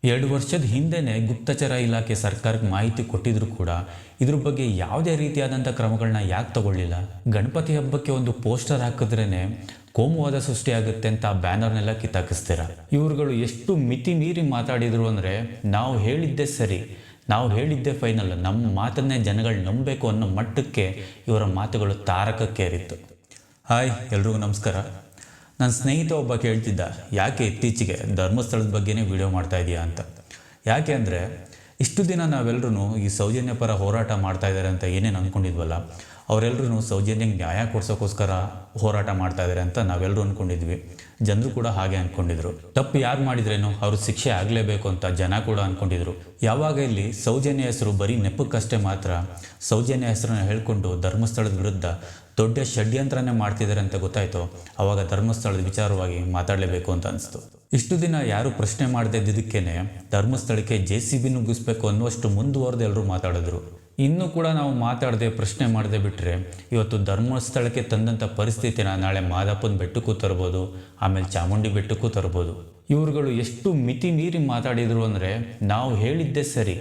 2 ವರ್ಷದ ಹಿಂದೆನೇ ಗುಪ್ತಚರ ಇಲಾಖೆ ಸರ್ಕಾರಕ್ಕೆ ಮಾಹಿತಿ ಕೊಟ್ಟಿದ್ರು ಕೂಡ ಇದ್ರ ಬಗ್ಗೆ ಯಾವುದೇ ರೀತಿಯಾದಂಥ ಕ್ರಮಗಳನ್ನ ಯಾಕೆ ತಗೊಳ್ಳಿಲ್ಲ? ಗಣಪತಿ ಹಬ್ಬಕ್ಕೆ ಒಂದು ಪೋಸ್ಟರ್ ಹಾಕಿದ್ರೇ ಕೋಮುವಾದ ಸೃಷ್ಟಿಯಾಗುತ್ತೆ ಅಂತ ಬ್ಯಾನರ್ನೆಲ್ಲ ಕಿತ್ತಾಕಿಸ್ತೀರ. ಇವ್ರುಗಳು ಎಷ್ಟು ಮಿತಿ ಮೀರಿ ಮಾತಾಡಿದ್ರು ಅಂದರೆ, ನಾವು ಹೇಳಿದ್ದೇ ಸರಿ, ನಾವು ಹೇಳಿದ್ದೇ ಫೈನಲ್, ನಮ್ಮ ಮಾತನ್ನೇ ಜನಗಳು ನಂಬಬೇಕು ಅನ್ನೋ ಮಟ್ಟಕ್ಕೆ ಇವರ ಮಾತುಗಳು ತಾರಕಕ್ಕೇರಿತ್ತು. ಹಾಯ್, ಎಲ್ರಿಗೂ ನಮಸ್ಕಾರ. ನನ್ನ ಸ್ನೇಹಿತ ಒಬ್ಬ ಕೇಳ್ತಿದ್ದ, ಯಾಕೆ ಇತ್ತೀಚೆಗೆ ಧರ್ಮಸ್ಥಳದ ಬಗ್ಗೆನೇ ವಿಡಿಯೋ ಮಾಡ್ತಾ ಇದೆಯಾ ಅಂತ. ಯಾಕೆ ಅಂದರೆ, ಇಷ್ಟು ದಿನ ನಾವೆಲ್ಲರೂ ಈ ಸೌಜನ್ಯ ಪರ ಹೋರಾಟ ಮಾಡ್ತಾ ಇದ್ದಾರೆ ಅಂತ ಏನೇನು ಅಂದ್ಕೊಂಡಿದ್ವಲ್ಲ, ಅವರೆಲ್ಲರೂ ಸೌಜನ್ಯಕ್ಕೆ ನ್ಯಾಯ ಕೊಡ್ಸೋಕ್ಕೋಸ್ಕರ ಹೋರಾಟ ಮಾಡ್ತಾ ಇದ್ದಾರೆ ಅಂತ ನಾವೆಲ್ಲರೂ ಅಂದ್ಕೊಂಡಿದ್ವಿ. ಜನರು ಕೂಡ ಹಾಗೆ ಅಂದ್ಕೊಂಡಿದ್ರು. ತಪ್ಪು ಯಾರು ಮಾಡಿದ್ರೇನೋ ಅವರು ಶಿಕ್ಷೆ ಆಗಲೇಬೇಕು ಅಂತ ಜನ ಕೂಡ ಅಂದ್ಕೊಂಡಿದ್ರು. ಯಾವಾಗ ಇಲ್ಲಿ ಸೌಜನ್ಯ ಹೆಸರು ಬರೀ ನೆಪಕ್ಕಷ್ಟೇ ಮಾತ್ರ ಸೌಜನ್ಯ ಹೆಸರನ್ನ ಹೇಳ್ಕೊಂಡು ಧರ್ಮಸ್ಥಳದ ವಿರುದ್ಧ ದೊಡ್ಡ ಷಡ್ಯಂತ್ರನೇ ಮಾಡ್ತಿದ್ದಾರೆ ಅಂತ ಗೊತ್ತಾಯ್ತು, ಆವಾಗ ಧರ್ಮಸ್ಥಳದ ವಿಚಾರವಾಗಿ ಮಾತಾಡಲೇಬೇಕು ಅಂತ ಅನಿಸ್ತು. ಇಷ್ಟು ದಿನ ಯಾರು ಪ್ರಶ್ನೆ ಮಾಡದೇ ಇದ್ದಿದ್ದಕ್ಕೇನೆ ಧರ್ಮಸ್ಥಳಕ್ಕೆ JCB ನುಗ್ಗಿಸ್ಬೇಕು ಅನ್ನುವಷ್ಟು ಮುಂದುವರೆದು ಎಲ್ಲರೂ ಮಾತಾಡಿದ್ರು. ಇನ್ನೂ ಕೂಡ ನಾವು ಮಾತಾಡದೆ ಪ್ರಶ್ನೆ ಮಾಡದೆ ಬಿಟ್ಟರೆ ಇವತ್ತು ಧರ್ಮಸ್ಥಳಕ್ಕೆ ತಂದಂಥ ಪರಿಸ್ಥಿತಿನ ನಾಳೆ ಮಾದಪ್ಪನ ಬೆಟ್ಟಕ್ಕೂ ತರ್ಬೋದು, ಆಮೇಲೆ ಚಾಮುಂಡಿ ಬೆಟ್ಟಕ್ಕೂ ತರ್ಬೋದು. ಇವ್ರುಗಳು ಎಷ್ಟು ಮಿತಿ ಮೀರಿ ಮಾತಾಡಿದರು ಅಂದರೆ, ನಾವು ಹೇಳಿದ್ದೇ ಸರಿ,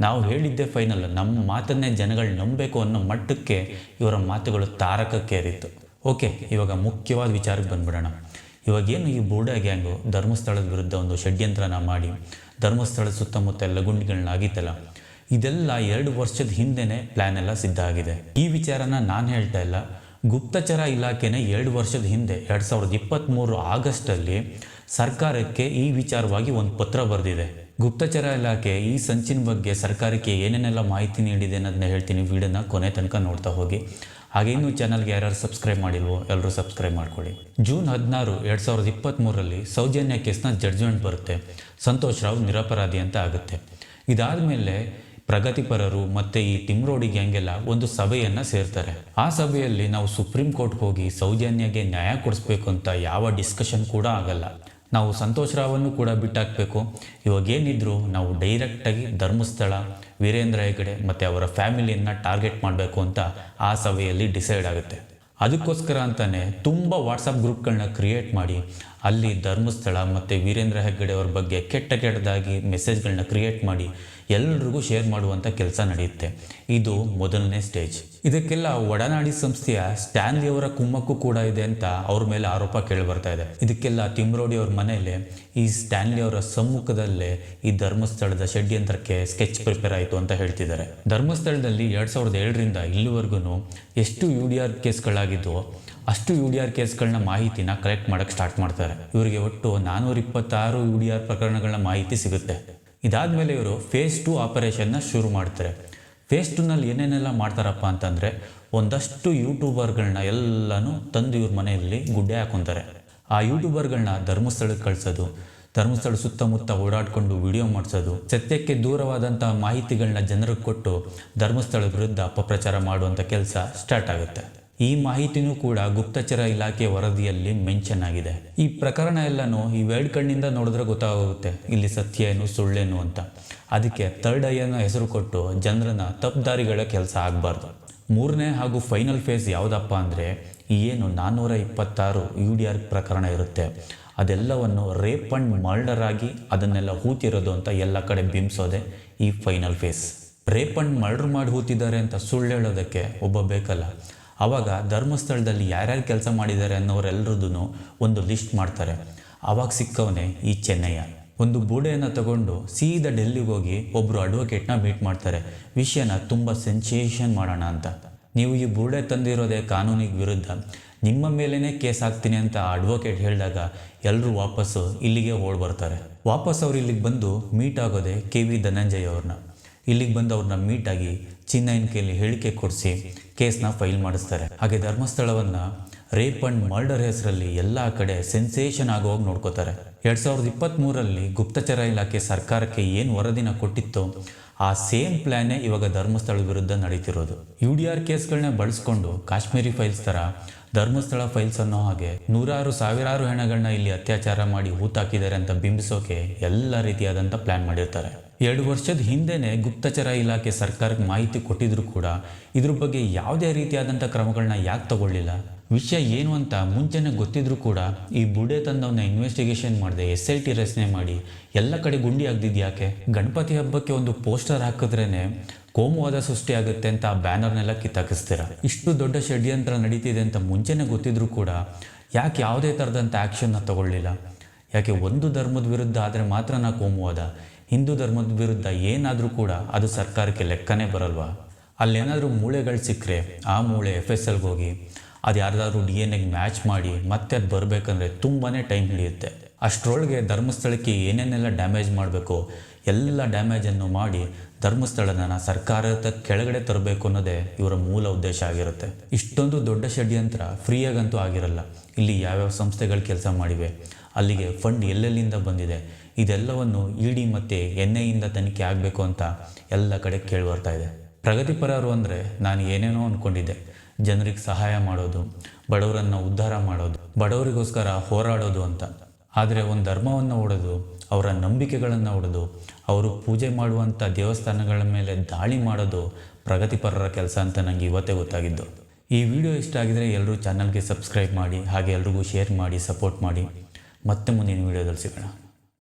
ನಾವು ಹೇಳಿದ್ದೇ ಫೈನಲ್, ನಮ್ಮ ಮಾತನ್ನೇ ಜನಗಳು ನಂಬಬೇಕು ಅನ್ನೋ ಮಟ್ಟಕ್ಕೆ ಇವರ ಮಾತುಗಳು ತಾರಕಕ್ಕೇರಿತ್ತು. ಓಕೆ, ಇವಾಗ ಮುಖ್ಯವಾದ ವಿಚಾರಕ್ಕೆ ಬಂದ್ಬಿಡೋಣ. ಇವಾಗೇನು ಈ ಬೂಡಾ ಗ್ಯಾಂಗು ಧರ್ಮಸ್ಥಳದ ವಿರುದ್ಧ ಒಂದು ಷಡ್ಯಂತ್ರನ ಮಾಡಿ ಧರ್ಮಸ್ಥಳದ ಸುತ್ತಮುತ್ತ ಎಲ್ಲ ಗುಂಡಿಗಳನ್ನ ಆಗಿತ್ತಲ್ಲ, ಇದೆಲ್ಲ 2 ವರ್ಷದ ಹಿಂದೆನೇ ಪ್ಲ್ಯಾನ್ ಎಲ್ಲ ಸಿದ್ಧ ಆಗಿದೆ. ಈ ವಿಚಾರನ ನಾನು ಹೇಳ್ತಾ ಇಲ್ಲ, ಗುಪ್ತಚರ ಇಲಾಖೆನೇ 2 ವರ್ಷದ ಹಿಂದೆ 2023 ಆಗಸ್ಟಲ್ಲಿ ಸರ್ಕಾರಕ್ಕೆ ಈ ವಿಚಾರವಾಗಿ ಒಂದು ಪತ್ರ ಬರೆದಿದೆ. ಗುಪ್ತಚರ ಇಲಾಖೆ ಈ ಸಂಚಿನ ಬಗ್ಗೆ ಸರ್ಕಾರಕ್ಕೆ ಏನೇನೆಲ್ಲ ಮಾಹಿತಿ ನೀಡಿದೆ ಅನ್ನೋದನ್ನ ಹೇಳ್ತೀನಿ. ವಿಡಿಯೋನ ಕೊನೆ ತನಕ ನೋಡ್ತಾ ಹೋಗಿ. ಹಾಗೆ ಇನ್ನೂ ಚಾನಲ್ಗೆ ಯಾರ್ಯಾರು ಸಬ್ಸ್ಕ್ರೈಬ್ ಮಾಡಿಲ್ವೋ ಎಲ್ಲರೂ ಸಬ್ಸ್ಕ್ರೈಬ್ ಮಾಡ್ಕೊಳ್ಳಿ. ಜೂನ್ 16, 2023 ಸೌಜನ್ಯ ಕೇಸ್ನ ಜಡ್ಜ್ಮೆಂಟ್ ಬರುತ್ತೆ. ಸಂತೋಷ್ ರಾವ್ ನಿರಪರಾಧಿ ಅಂತ ಆಗುತ್ತೆ. ಇದಾದ ಮೇಲೆ ಪ್ರಗತಿಪರರು ಮತ್ತು ಈ ಟಿಮ್ರೋಡಿ ಗ್ಯಾಂಗೆಲ್ಲ ಒಂದು ಸಭೆಯನ್ನು ಸೇರ್ತಾರೆ. ಆ ಸಭೆಯಲ್ಲಿ ನಾವು ಸುಪ್ರೀಂ ಕೋರ್ಟ್ಗೆ ಹೋಗಿ ಸೌಜನ್ಯಗೆ ನ್ಯಾಯ ಕೊಡಿಸ್ಬೇಕು ಅಂತ ಯಾವ ಡಿಸ್ಕಷನ್ ಕೂಡ ಆಗಲ್ಲ. ನಾವು ಸಂತೋಷ್ ರಾವನ್ನು ಕೂಡ ಬಿಟ್ಟಾಕಬೇಕು. ಇವಾಗೇನಿದ್ರು ನಾವು ಡೈರೆಕ್ಟಾಗಿ ಧರ್ಮಸ್ಥಳ, ವೀರೇಂದ್ರ ಹೆಗ್ಗಡೆ ಮತ್ತು ಅವರ ಫ್ಯಾಮಿಲಿಯನ್ನು ಟಾರ್ಗೆಟ್ ಮಾಡಬೇಕು ಅಂತ ಆ ಸಭೆಯಲ್ಲಿ ಡಿಸೈಡ್ ಆಗುತ್ತೆ. ಅದಕ್ಕೋಸ್ಕರ ಅಂತಲೇ ತುಂಬ ವಾಟ್ಸಪ್ ಗ್ರೂಪ್ಗಳನ್ನ ಕ್ರಿಯೇಟ್ ಮಾಡಿ ಅಲ್ಲಿ ಧರ್ಮಸ್ಥಳ ಮತ್ತು ವೀರೇಂದ್ರ ಹೆಗ್ಗಡೆ ಅವ್ರ ಬಗ್ಗೆ ಕೆಟ್ಟದಾಗಿ ಮೆಸೇಜ್ಗಳನ್ನ ಕ್ರಿಯೇಟ್ ಮಾಡಿ ಎಲ್ರಿಗೂ ಶೇರ್ ಮಾಡುವಂಥ ಕೆಲಸ ನಡೆಯುತ್ತೆ. ಇದು ಮೊದಲನೇ ಸ್ಟೇಜ್. ಇದಕ್ಕೆಲ್ಲ ಒಡನಾಡಿ ಸಂಸ್ಥೆಯ ಸ್ಟ್ಯಾನ್ಲಿ ಅವರ ಕುಮ್ಮಕ್ಕು ಕೂಡ ಇದೆ ಅಂತ ಅವ್ರ ಮೇಲೆ ಆರೋಪ ಕೇಳಿ ಬರ್ತಾ ಇದೆ. ಇದಕ್ಕೆಲ್ಲ ತಿಮ್ರೋಡಿ ಅವ್ರ ಮನೆಯಲ್ಲೇ ಈ ಸ್ಟ್ಯಾನ್ಲಿ ಅವರ ಸಮ್ಮುಖದಲ್ಲೇ ಈ ಧರ್ಮಸ್ಥಳದ ಷಡ್ಯಂತ್ರಕ್ಕೆ ಸ್ಕೆಚ್ ಪ್ರಿಪೇರ್ ಆಯಿತು ಅಂತ ಹೇಳ್ತಿದ್ದಾರೆ. ಧರ್ಮಸ್ಥಳದಲ್ಲಿ 2007ರಿಂದ ಇಲ್ಲಿವರೆಗೂ ಎಷ್ಟು UDR ಕೇಸ್ಗಳಾಗಿದ್ದೋ ಅಷ್ಟು UDR ಕೇಸ್ಗಳನ್ನ ಮಾಹಿತಿನ ಕಲೆಕ್ಟ್ ಮಾಡೋಕ್ಕೆ ಸ್ಟಾರ್ಟ್ ಮಾಡ್ತಾರೆ. ಇವರಿಗೆ ಒಟ್ಟು 426 UDR ಪ್ರಕರಣಗಳನ್ನ ಮಾಹಿತಿ ಸಿಗುತ್ತೆ. ಇದಾದಮೇಲೆ ಇವರು ಫೇಸ್ 2 ಆಪರೇಷನ್ನ ಶುರು ಮಾಡ್ತಾರೆ. ಫೇಸ್ 2ನಲ್ಲಿ ಏನೇನೆಲ್ಲ ಮಾಡ್ತಾರಪ್ಪ ಅಂತಂದರೆ, ಒಂದಷ್ಟು ಯೂಟ್ಯೂಬರ್ಗಳನ್ನ ಎಲ್ಲನೂ ತಂದು ಇವ್ರ ಮನೆಯಲ್ಲಿ ಗುಡ್ಡೆ ಹಾಕೊತಾರೆ. ಆ ಯೂಟ್ಯೂಬರ್ಗಳನ್ನ ಧರ್ಮಸ್ಥಳಕ್ಕೆ ಕಳಿಸೋದು, ಧರ್ಮಸ್ಥಳ ಸುತ್ತಮುತ್ತ ಓಡಾಡಿಕೊಂಡು ವಿಡಿಯೋ ಮಾಡಿಸೋದು, ಸತ್ಯಕ್ಕೆ ದೂರವಾದಂಥ ಮಾಹಿತಿಗಳನ್ನ ಜನರಿಗೆ ಕೊಟ್ಟು ಧರ್ಮಸ್ಥಳದ ವಿರುದ್ಧ ಅಪಪ್ರಚಾರ ಮಾಡುವಂಥ ಕೆಲಸ ಸ್ಟಾರ್ಟ್ ಆಗುತ್ತೆ. ಈ ಮಾಹಿತಿನೂ ಕೂಡ ಗುಪ್ತಚರ ಇಲಾಖೆ ವರದಿಯಲ್ಲಿ ಮೆನ್ಷನ್ ಆಗಿದೆ. ಈ ಪ್ರಕರಣ ಎಲ್ಲನೂ ಈ ವೇಡ್ ಕಣ್ಣಿಂದ ನೋಡಿದ್ರೆ ಗೊತ್ತಾಗುತ್ತೆ ಇಲ್ಲಿ ಸತ್ಯ ಏನು ಸುಳ್ಳೇನು ಅಂತ. ಅದಕ್ಕೆ ಥರ್ಡ್ ಐ ಅನ್ನೋ ಹೆಸರು ಕೊಟ್ಟು ಜನರನ್ನ ತಪ್ಪುದಾರಿಗಳ ಕೆಲಸ ಆಗಬಾರ್ದು. 3ನೇ ಹಾಗೂ ಫೈನಲ್ ಫೇಸ್ ಯಾವುದಪ್ಪ ಅಂದರೆ, ಏನು 426 UDR ಪ್ರಕರಣ ಇರುತ್ತೆ ಅದೆಲ್ಲವನ್ನು ರೇಪ್ ಆ್ಯಂಡ್ ಮರ್ಡರ್ ಆಗಿ ಅದನ್ನೆಲ್ಲ ಹೂತಿರೋದು ಅಂತ ಎಲ್ಲ ಕಡೆ ಬಿಂಬಿಸೋದೆ ಈ final phase. Rape and murder ಮಾಡಿ ಹೂತಿದ್ದಾರೆ ಅಂತ ಸುಳ್ಳು ಹೇಳೋದಕ್ಕೆ ಒಬ್ಬ ಬೇಕಲ್ಲ. ಆವಾಗ ಧರ್ಮಸ್ಥಳದಲ್ಲಿ ಯಾರ್ಯಾರು ಕೆಲಸ ಮಾಡಿದ್ದಾರೆ ಅನ್ನೋರೆಲ್ಲರದ್ದು ಒಂದು ಲಿಸ್ಟ್ ಮಾಡ್ತಾರೆ. ಆವಾಗ ಸಿಕ್ಕವನೇ ಈ ಚೆನ್ನಯ್ಯ. ಒಂದು ಬೂಡೆಯನ್ನು ತಗೊಂಡು ಸೀದಾ ಡೆಲ್ಲಿಗೆ ಹೋಗಿ ಒಬ್ಬರು ಅಡ್ವೊಕೇಟ್ನ ಮೀಟ್ ಮಾಡ್ತಾರೆ. ವಿಷಯನ ತುಂಬ ಸೆನ್ಸೇಷನ್ ಮಾಡೋಣ ಅಂತ. ನೀವು ಈ ಬೂಡೆ ತಂದಿರೋದೇ ಕಾನೂನಿಗೆ ವಿರುದ್ಧ, ನಿಮ್ಮ ಮೇಲೇ ಕೇಸ್ ಹಾಕ್ತೀನಿ ಅಂತ ಅಡ್ವೊಕೇಟ್ ಹೇಳಿದಾಗ ಎಲ್ಲರೂ ವಾಪಸ್ಸು ಇಲ್ಲಿಗೆ ಓಡ್ ಬರ್ತಾರೆ. ವಾಪಸ್ ಅವ್ರು ಇಲ್ಲಿಗೆ ಬಂದು ಮೀಟ್ ಆಗೋದೆ KV ಧನಂಜಯ್ ಅವ್ರನ್ನ. ಇಲ್ಲಿಗೆ ಬಂದು ಅವ್ರನ್ನ ಮೀಟಾಗಿ ಚಿನ್ನಯ್ಯನ ಕೈಲಿ ಹೇಳಿಕೆ ಕೊಡಿಸಿ ಕೇಸ್ನ ಫೈಲ್ ಮಾಡಿಸ್ತಾರೆ. ಹಾಗೆ ಧರ್ಮಸ್ಥಳವನ್ನು ರೇಪ್ ಆ್ಯಂಡ್ ಮರ್ಡರ್ ಹೆಸರಲ್ಲಿ ಎಲ್ಲ ಕಡೆ ಸೆನ್ಸೇಷನ್ ಆಗೋಗಿ ನೋಡ್ಕೋತಾರೆ. 2023ರಲ್ಲಿ ಗುಪ್ತಚರ ಇಲಾಖೆ ಸರ್ಕಾರಕ್ಕೆ ಏನು ವರದಿನ ಕೊಟ್ಟಿತ್ತೋ ಆ ಸೇಮ್ ಪ್ಲ್ಯಾನೇ ಇವಾಗ ಧರ್ಮಸ್ಥಳದ ವಿರುದ್ಧ ನಡೀತಿರೋದು. UDR ಕೇಸ್ಗಳನ್ನ ಬಳಸ್ಕೊಂಡು ಕಾಶ್ಮೀರಿ ಫೈಲ್ಸ್ ಥರ ಧರ್ಮಸ್ಥಳ ಫೈಲ್ಸ್ ಅನ್ನೋ ಹಾಗೆ ನೂರಾರು ಸಾವಿರಾರು ಹೆಣಗಳನ್ನ ಇಲ್ಲಿ ಅತ್ಯಾಚಾರ ಮಾಡಿ ಹೂತಾಕಿದ್ದಾರೆ ಅಂತ ಬಿಂಬಿಸೋಕೆ ಎಲ್ಲ ರೀತಿಯಾದಂಥ ಪ್ಲಾನ್ ಮಾಡಿರ್ತಾರೆ. 2 ವರ್ಷದ ಹಿಂದೆನೇ ಗುಪ್ತಚರ ಇಲಾಖೆ ಸರ್ಕಾರಕ್ಕೆ ಮಾಹಿತಿ ಕೊಟ್ಟಿದ್ರು ಕೂಡ ಇದ್ರ ಬಗ್ಗೆ ಯಾವುದೇ ರೀತಿಯಾದಂಥ ಕ್ರಮಗಳನ್ನ ಯಾಕೆ ತಗೊಳ್ಳಿಲ್ಲ? ವಿಷಯ ಏನು ಅಂತ ಮುಂಚೆನೇ ಗೊತ್ತಿದ್ರು ಕೂಡ ಈ ಬುಡೆ ತಂದವನ್ನ ಇನ್ವೆಸ್ಟಿಗೇಷನ್ ಮಾಡದೆ SIT ರಚನೆ ಮಾಡಿ ಎಲ್ಲ ಕಡೆ ಗುಂಡಿ ಆಗ್ದಿದ್ದು ಯಾಕೆ? ಗಣಪತಿ ಹಬ್ಬಕ್ಕೆ ಒಂದು ಪೋಸ್ಟರ್ ಹಾಕಿದ್ರೇನೆ ಕೋಮುವಾದ ಸೃಷ್ಟಿಯಾಗುತ್ತೆ ಅಂತ ಆ ಬ್ಯಾನರ್ನೆಲ್ಲ ಕಿತ್ತಾಕಿಸ್ತೀರ. ಇಷ್ಟು ದೊಡ್ಡ ಷಡ್ಯಂತ್ರ ನಡೀತಿದೆ ಅಂತ ಮುಂಚೆನೇ ಗೊತ್ತಿದ್ರು ಕೂಡ ಯಾಕೆ ಯಾವುದೇ ಥರದಂಥ ಆ್ಯಕ್ಷನ್ನ ತಗೊಳ್ಳಿಲ್ಲ? ಯಾಕೆ ಒಂದು ಧರ್ಮದ ವಿರುದ್ಧ ಆದರೆ ಮಾತ್ರ ನಾ ಕೋಮುವಾದ, ಹಿಂದೂ ಧರ್ಮದ ವಿರುದ್ಧ ಏನಾದರೂ ಕೂಡ ಅದು ಸರ್ಕಾರಕ್ಕೆ ಲೆಕ್ಕನೇ ಬರಲ್ವಾ? ಅಲ್ಲೇನಾದರೂ ಮೂಳೆಗಳು ಸಿಕ್ಕರೆ ಆ ಮೂಳೆ FSLಗೆ ಹೋಗಿ ಅದು ಯಾರ್ದಾದ್ರೂ DNA ಮ್ಯಾಚ್ ಮಾಡಿ ಮತ್ತೆ ಅದು ಬರಬೇಕಂದ್ರೆ ತುಂಬಾ ಟೈಮ್ ಹಿಡಿಯುತ್ತೆ. ಅಷ್ಟರೊಳಗೆ ಧರ್ಮಸ್ಥಳಕ್ಕೆ ಏನೇನೆಲ್ಲ ಡ್ಯಾಮೇಜ್ ಮಾಡಬೇಕೋ ಎಲ್ಲ ಡ್ಯಾಮೇಜನ್ನು ಮಾಡಿ ಧರ್ಮಸ್ಥಳನ ಸರ್ಕಾರದ ಕೆಳಗಡೆ ತರಬೇಕು ಅನ್ನೋದೇ ಇವರ ಮೂಲ ಉದ್ದೇಶ ಆಗಿರುತ್ತೆ. ಇಷ್ಟೊಂದು ದೊಡ್ಡ ಷಡ್ಯಂತ್ರ ಫ್ರೀಯಾಗಂತೂ ಆಗಿರಲ್ಲ. ಇಲ್ಲಿ ಯಾವ್ಯಾವ ಸಂಸ್ಥೆಗಳು ಕೆಲಸ ಮಾಡಿವೆ, ಅಲ್ಲಿಗೆ ಫಂಡ್ ಎಲ್ಲೆಲ್ಲಿಂದ ಬಂದಿದೆ, ಇದೆಲ್ಲವನ್ನು ED ಮತ್ತು NIಯಿಂದ ತನಿಖೆ ಆಗಬೇಕು ಅಂತ ಎಲ್ಲ ಕಡೆ ಕೇಳಿ ಬರ್ತಾ ಇದೆ. ಪ್ರಗತಿಪರರು ಅಂದರೆ ನಾನು ಏನೇನೋ ಅಂದ್ಕೊಂಡಿದ್ದೆ, ಜನರಿಗೆ ಸಹಾಯ ಮಾಡೋದು, ಬಡವರನ್ನು ಉದ್ಧಾರ ಮಾಡೋದು, ಬಡವರಿಗೋಸ್ಕರ ಹೋರಾಡೋದು ಅಂತ. ಆದರೆ ಒಂದು ಧರ್ಮವನ್ನು ಒಡೆದು, ಅವರ ನಂಬಿಕೆಗಳನ್ನು ಒಡೆದು, ಅವರು ಪೂಜೆ ಮಾಡುವಂಥ ದೇವಸ್ಥಾನಗಳ ಮೇಲೆ ದಾಳಿ ಮಾಡೋದು ಪ್ರಗತಿಪರರ ಕೆಲಸ ಅಂತ ನನಗೆ ಇವತ್ತೇ ಗೊತ್ತಾಗಿದ್ದು. ಈ ವಿಡಿಯೋ ಇಷ್ಟ ಆಗಿದರೆ ಎಲ್ಲರೂ ಚಾನಲ್ಗೆ ಸಬ್ಸ್ಕ್ರೈಬ್ ಮಾಡಿ, ಹಾಗೆ ಎಲ್ರಿಗೂ ಶೇರ್ ಮಾಡಿ, ಸಪೋರ್ಟ್ ಮಾಡಿ. ಮತ್ತೆ ಮುಂದಿನ ವಿಡಿಯೋದಲ್ಲಿ ಸಿಗೋಣ.